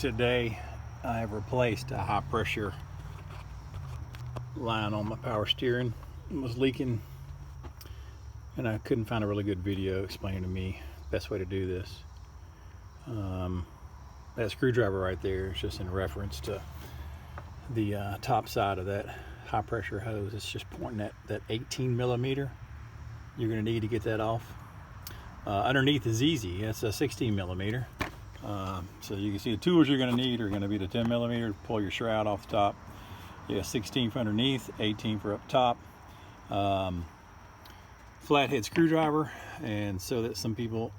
Today I have replaced a high pressure line on my power steering. It was leaking and I couldn't find a really good video explaining to me the best way to do this. That screwdriver right there is just in reference to the top side of that high pressure hose. It's just pointing at that 18 millimeter. You're going to need to get that off. Underneath is easy. It's a 16 millimeter. So you can see the tools you're going to need are going to be the 10 millimeter to pull your shroud off the top. You have 16 for underneath, 18 for up top. Flathead screwdriver, and so that some people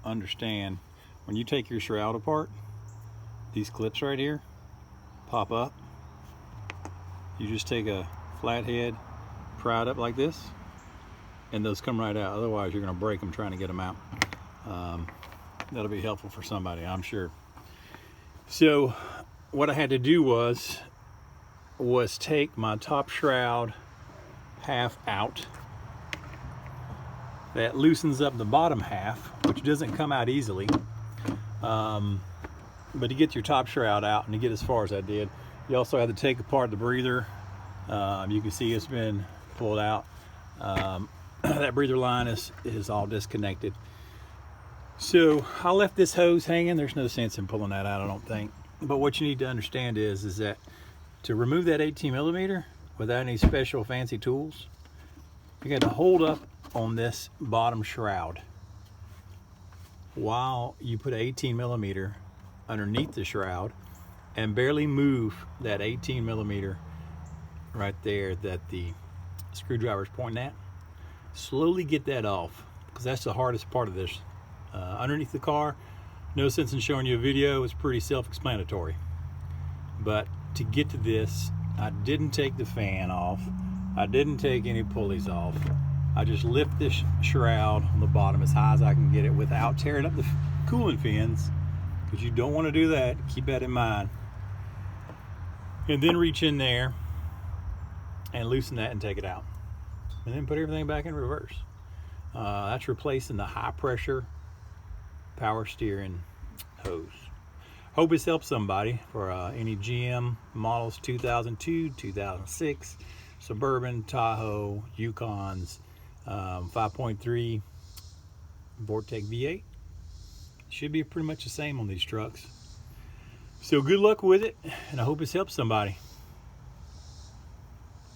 understand, when you take your shroud apart, these clips right here pop up. You just take a flathead, pry it up like this, and those come right out. Otherwise you're going to break them trying to get them out. That'll be helpful for somebody, I'm sure. So what I had to do was take my top shroud half out. That loosens up the bottom half, which doesn't come out easily. But to get your top shroud out and to get as far as I did, you also have to take apart the breather. You can see it's been pulled out. That breather line is all disconnected. So I left this hose hanging. There's no sense in pulling that out, I don't think. But what you need to understand is that to remove that 18 millimeter without any special fancy tools, you got to hold up on this bottom shroud while you put 18 millimeter underneath the shroud and barely move that 18 millimeter right there that the screwdriver is pointing at. Slowly get that off, because that's the hardest part of this. Underneath the car, no sense in showing you a video. It's pretty self-explanatory. But to get to this, I didn't take the fan off. I didn't take any pulleys off. I just lift this shroud on the bottom as high as I can get it without tearing up the cooling fins, because you don't want to do that. Keep that in mind. And then reach in there and loosen that and take it out. And then put everything back in reverse. That's replacing the high pressure power steering hose. Hope this helps somebody for any GM models, 2002, 2006, Suburban, Tahoe, Yukons, 5.3 Vortec V8. Should be pretty much the same on these trucks. So good luck with it, and I hope this helps somebody.